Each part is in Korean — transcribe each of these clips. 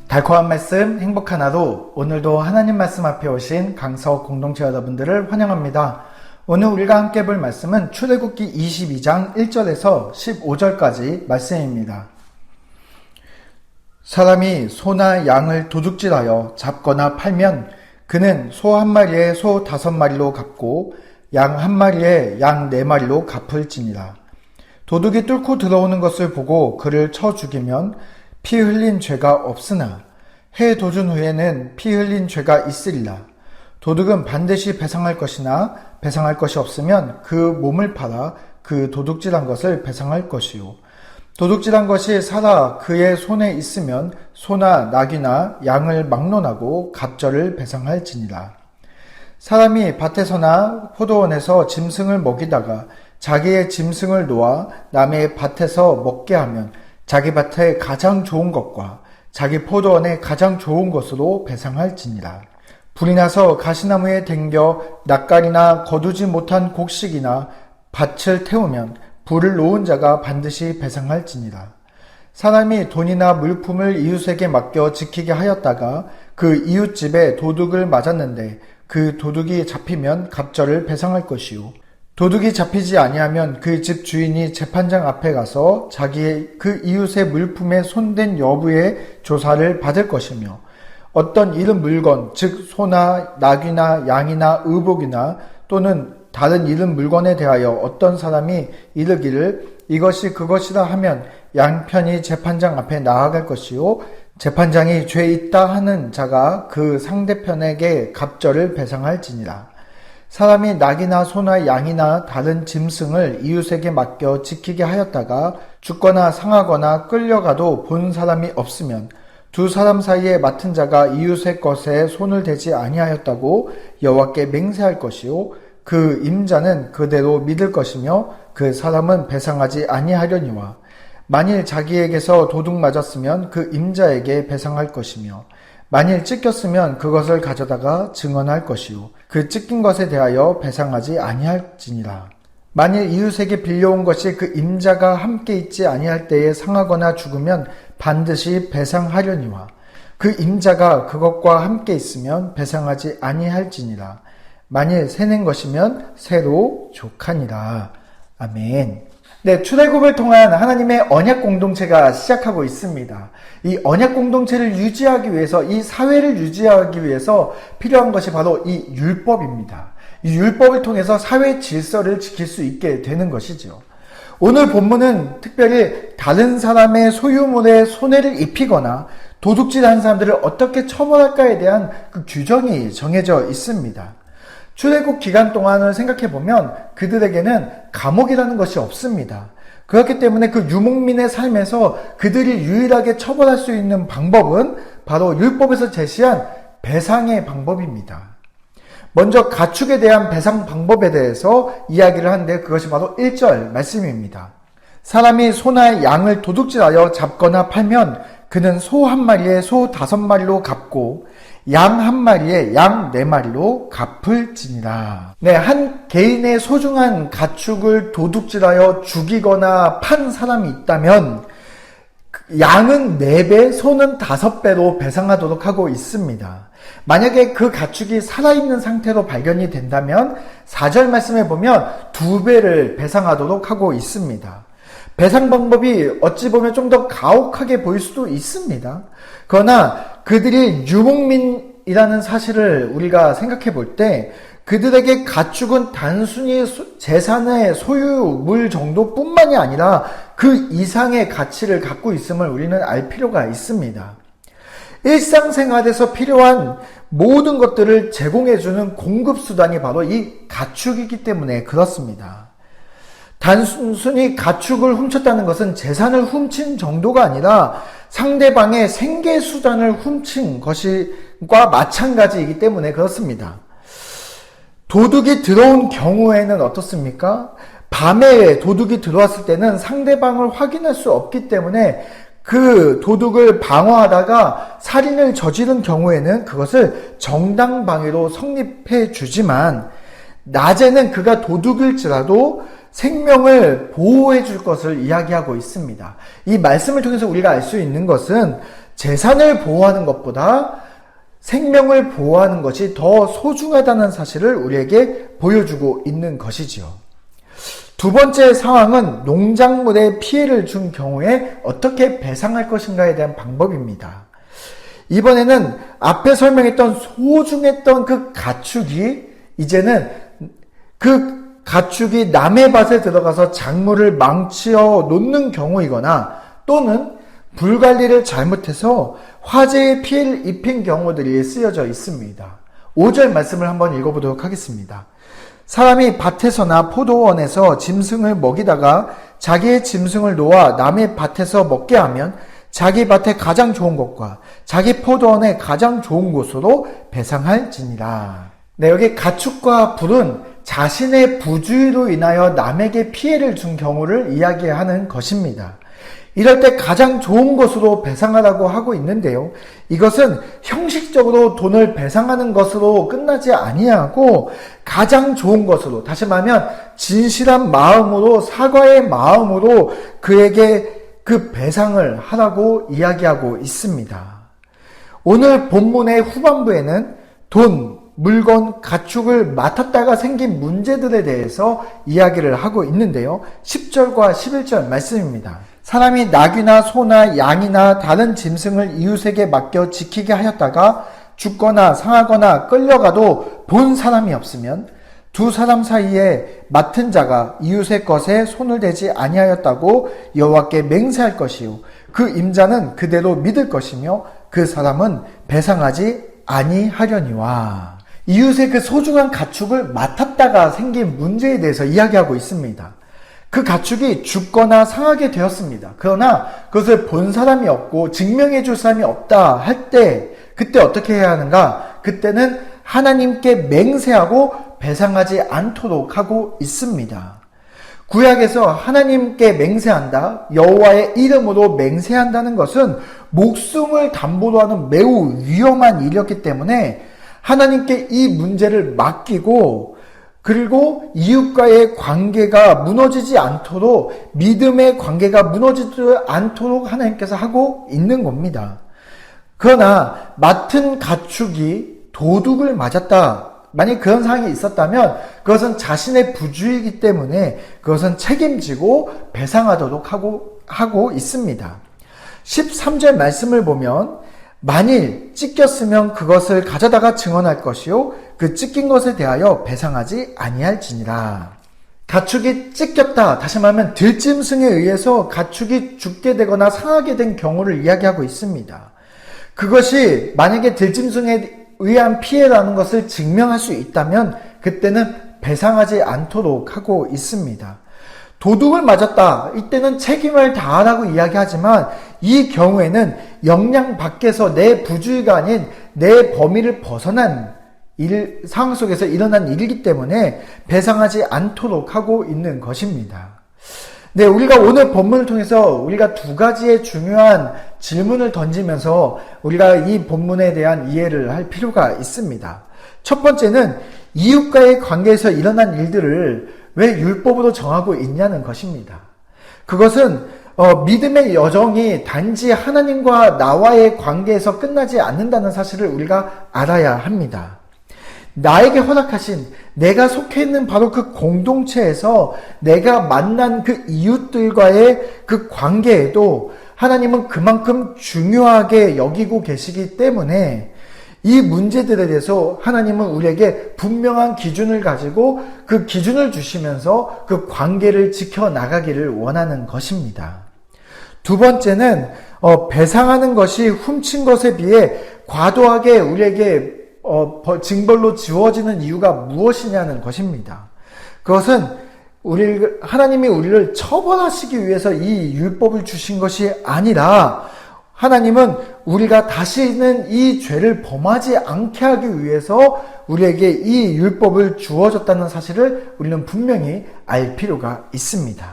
달콤한 말씀, 행복한 하루. 오늘도 하나님 말씀 앞에 오신 강서 공동체 여러분들을 환영합니다. 오늘 우리가 함께 볼 말씀은 출애굽기 22장 1절에서 15절까지 말씀입니다. 사람이 소나 양을 도둑질하여 잡거나 팔면 그는 소 한 마리에 소 5마리로 갚고 양 한 마리에 양 4마리로 갚을지니라. 도둑이 뚫고 들어오는 것을 보고 그를 쳐 죽이면 피 흘린 죄가 없으나 해 도준 후에는 피 흘린 죄가 있으리라. 도둑은 반드시 배상할 것이나 배상할 것이 없으면 그 몸을 팔아 그 도둑질한 것을 배상할 것이요. 도둑질한 것이 살아 그의 손에 있으면 소나 낙이나 양을 막론하고 갑절을 배상할지니라. 사람이 밭에서나 포도원에서 짐승을 먹이다가 자기의 짐승을 놓아 남의 밭에서 먹게 하면 자기 밭에 가장 좋은 것과 자기 포도원에 가장 좋은 것으로 배상할지니라. 불이 나서 가시나무에 댕겨 낯가리나 거두지 못한 곡식이나 밭을 태우면 불을 놓은 자가 반드시 배상할지니라. 사람이 돈이나 물품을 이웃에게 맡겨 지키게 하였다가 그 이웃집에 도둑을 맞았는데 그 도둑이 잡히면 갑절을 배상할 것이요. 도둑이 잡히지 아니하면 그 집 주인이 재판장 앞에 가서 자기의 그 이웃의 물품에 손댄 여부의 조사를 받을 것이며 어떤 잃은 물건, 즉 소나 낙이나 양이나 의복이나 또는 다른 잃은 물건에 대하여 어떤 사람이 이르기를 이것이 그것이라 하면 양편이 재판장 앞에 나아갈 것이요 재판장이 죄 있다 하는 자가 그 상대편에게 갑절을 배상할지니라. 사람이 낙이나 소나 양이나 다른 짐승을 이웃에게 맡겨 지키게 하였다가 죽거나 상하거나 끌려가도 본 사람이 없으면 두 사람 사이에 맡은 자가 이웃의 것에 손을 대지 아니하였다고 여호와께 맹세할 것이요 그 임자는 그대로 믿을 것이며 그 사람은 배상하지 아니하려니와 만일 자기에게서 도둑 맞았으면 그 임자에게 배상할 것이며 만일 찢겼으면 그것을 가져다가 증언할 것이요 그 찢긴 것에 대하여 배상하지 아니할지니라. 만일 이웃에게 빌려온 것이 그 임자가 함께 있지 아니할 때에 상하거나 죽으면 반드시 배상하려니와 그 임자가 그것과 함께 있으면 배상하지 아니할지니라. 만일 새낸 것이면 새로 족하니라. 아멘. 네, 출애굽을 통한 하나님의 언약 공동체가 시작하고 있습니다. 이 언약 공동체를 유지하기 위해서, 이 사회를 유지하기 위해서 필요한 것이 바로 이 율법입니다. 이 율법을 통해서 사회 질서를 지킬 수 있게 되는 것이죠. 오늘 본문은 특별히 다른 사람의 소유물에 손해를 입히거나 도둑질하는 사람들을 어떻게 처벌할까에 대한 그 규정이 정해져 있습니다. 출애굽 기간 동안을 생각해보면 그들에게는 감옥이라는 것이 없습니다. 그렇기 때문에 그 유목민의 삶에서 그들이 유일하게 처벌할 수 있는 방법은 바로 율법에서 제시한 배상의 방법입니다. 먼저 가축에 대한 배상 방법에 대해서 이야기를 하는데 그것이 바로 1절 말씀입니다. 사람이 소나 양을 도둑질하여 잡거나 팔면 그는 소 한 마리에 소 5마리로 갚고 양 한 마리에 양 4마리로 갚을지니라. 네, 한 개인의 소중한 가축을 도둑질하여 죽이거나 판 사람이 있다면 양은 4배, 소는 5배로 배상하도록 하고 있습니다. 만약에 그 가축이 살아있는 상태로 발견이 된다면 4절 말씀에 보면 2배를 배상하도록 하고 있습니다. 배상 방법이 어찌 보면 좀 더 가혹하게 보일 수도 있습니다. 그러나 그들이 유목민이라는 사실을 우리가 생각해 볼 때 그들에게 가축은 단순히 재산의 소유물 정도뿐만이 아니라 그 이상의 가치를 갖고 있음을 우리는 알 필요가 있습니다. 일상생활에서 필요한 모든 것들을 제공해주는 공급수단이 바로 이 가축이기 때문에 그렇습니다. 단순히 가축을 훔쳤다는 것은 재산을 훔친 정도가 아니라 상대방의 생계수단을 훔친 것과 마찬가지이기 때문에 그렇습니다. 도둑이 들어온 경우에는 어떻습니까? 밤에 도둑이 들어왔을 때는 상대방을 확인할 수 없기 때문에 그 도둑을 방어하다가 살인을 저지른 경우에는 그것을 정당방위로 성립해 주지만 낮에는 그가 도둑일지라도 생명을 보호해 줄 것을 이야기하고 있습니다. 이 말씀을 통해서 우리가 알 수 있는 것은 재산을 보호하는 것보다 생명을 보호하는 것이 더 소중하다는 사실을 우리에게 보여주고 있는 것이지요. 두 번째 상황은 농작물에 피해를 준 경우에 어떻게 배상할 것인가에 대한 방법입니다. 이번에는 앞에 설명했던 소중했던 그 가축이 이제는 그 가축이 남의 밭에 들어가서 작물을 망치어 놓는 경우이거나 또는 불관리를 잘못해서 화재의 피해를 입힌 경우들이 쓰여져 있습니다. 5절 말씀을 한번 읽어보도록 하겠습니다. 사람이 밭에서나 포도원에서 짐승을 먹이다가 자기의 짐승을 놓아 남의 밭에서 먹게 하면 자기 밭에 가장 좋은 것과 자기 포도원에 가장 좋은 곳으로 배상할지니라. 네, 여기 가축과 불은 자신의 부주의로 인하여 남에게 피해를 준 경우를 이야기하는 것입니다. 이럴 때 가장 좋은 것으로 배상하라고 하고 있는데요. 이것은 형식적으로 돈을 배상하는 것으로 끝나지 아니하고 가장 좋은 것으로, 다시 말하면 진실한 마음으로, 사과의 마음으로 그에게 그 배상을 하라고 이야기하고 있습니다. 오늘 본문의 후반부에는 돈, 물건, 가축을 맡았다가 생긴 문제들에 대해서 이야기를 하고 있는데요. 10절과 11절 말씀입니다. 사람이 낙이나 소나 양이나 다른 짐승을 이웃에게 맡겨 지키게 하였다가 죽거나 상하거나 끌려가도 본 사람이 없으면 두 사람 사이에 맡은 자가 이웃의 것에 손을 대지 아니하였다고 여호와께 맹세할 것이요 그 임자는 그대로 믿을 것이며 그 사람은 배상하지 아니하려니와. 이웃의 그 소중한 가축을 맡았다가 생긴 문제에 대해서 이야기하고 있습니다. 그 가축이 죽거나 상하게 되었습니다. 그러나 그것을 본 사람이 없고 증명해 줄 사람이 없다 할 때 그때 어떻게 해야 하는가? 그때는 하나님께 맹세하고 배상하지 않도록 하고 있습니다. 구약에서 하나님께 맹세한다, 여호와의 이름으로 맹세한다는 것은 목숨을 담보로 하는 매우 위험한 일이었기 때문에 하나님께 이 문제를 맡기고 그리고 이웃과의 관계가 무너지지 않도록, 믿음의 관계가 무너지지 않도록 하나님께서 하고 있는 겁니다. 그러나 맡은 가축이 도둑을 맞았다. 만약 그런 상황이 있었다면 그것은 자신의 부주의이기 때문에 그것은 책임지고 배상하도록 하고 있습니다. 13절 말씀을 보면 만일 찢겼으면 그것을 가져다가 증언할 것이요 그 찢긴 것에 대하여 배상하지 아니할지니라. 가축이 찢겼다, 다시 말하면 들짐승에 의해서 가축이 죽게 되거나 상하게 된 경우를 이야기하고 있습니다. 그것이 만약에 들짐승에 의한 피해라는 것을 증명할 수 있다면 그때는 배상하지 않도록 하고 있습니다. 도둑을 맞았다, 이때는 책임을 다하라고 이야기하지만 이 경우에는 역량 밖에서 내 부주의가 아닌 내 범위를 벗어난 상황 속에서 일어난 일이기 때문에 배상하지 않도록 하고 있는 것입니다. 네, 우리가 오늘 본문을 통해서 우리가 두 가지의 중요한 질문을 던지면서 우리가 이 본문에 대한 이해를 할 필요가 있습니다. 첫 번째는 이웃과의 관계에서 일어난 일들을 왜 율법으로 정하고 있냐는 것입니다. 그것은 믿음의 여정이 단지 하나님과 나와의 관계에서 끝나지 않는다는 사실을 우리가 알아야 합니다. 나에게 허락하신, 내가 속해 있는 바로 그 공동체에서 내가 만난 그 이웃들과의 그 관계에도 하나님은 그만큼 중요하게 여기고 계시기 때문에 이 문제들에 대해서 하나님은 우리에게 분명한 기준을 가지고 그 기준을 주시면서 그 관계를 지켜나가기를 원하는 것입니다. 두 번째는 배상하는 것이 훔친 것에 비해 과도하게 우리에게 징벌로 지워지는 이유가 무엇이냐는 것입니다. 그것은 하나님이 우리를 처벌하시기 위해서 이 율법을 주신 것이 아니라 하나님은 우리가 다시는 이 죄를 범하지 않게 하기 위해서 우리에게 이 율법을 주어졌다는 사실을 우리는 분명히 알 필요가 있습니다.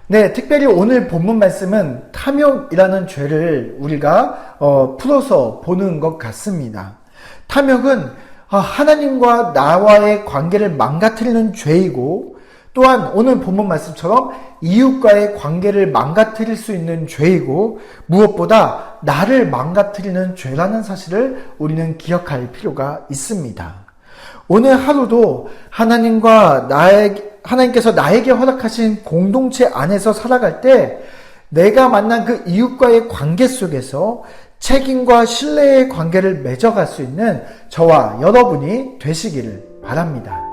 네, 특별히 오늘 본문 말씀은 탐욕이라는 죄를 우리가 풀어서 보는 것 같습니다. 탐욕은 하나님과 나와의 관계를 망가뜨리는 죄이고 또한 오늘 본문 말씀처럼 이웃과의 관계를 망가뜨릴 수 있는 죄이고 무엇보다 나를 망가뜨리는 죄라는 사실을 우리는 기억할 필요가 있습니다. 오늘 하루도 하나님께서 나에게 허락하신 공동체 안에서 살아갈 때 내가 만난 그 이웃과의 관계 속에서 책임과 신뢰의 관계를 맺어갈 수 있는 저와 여러분이 되시기를 바랍니다.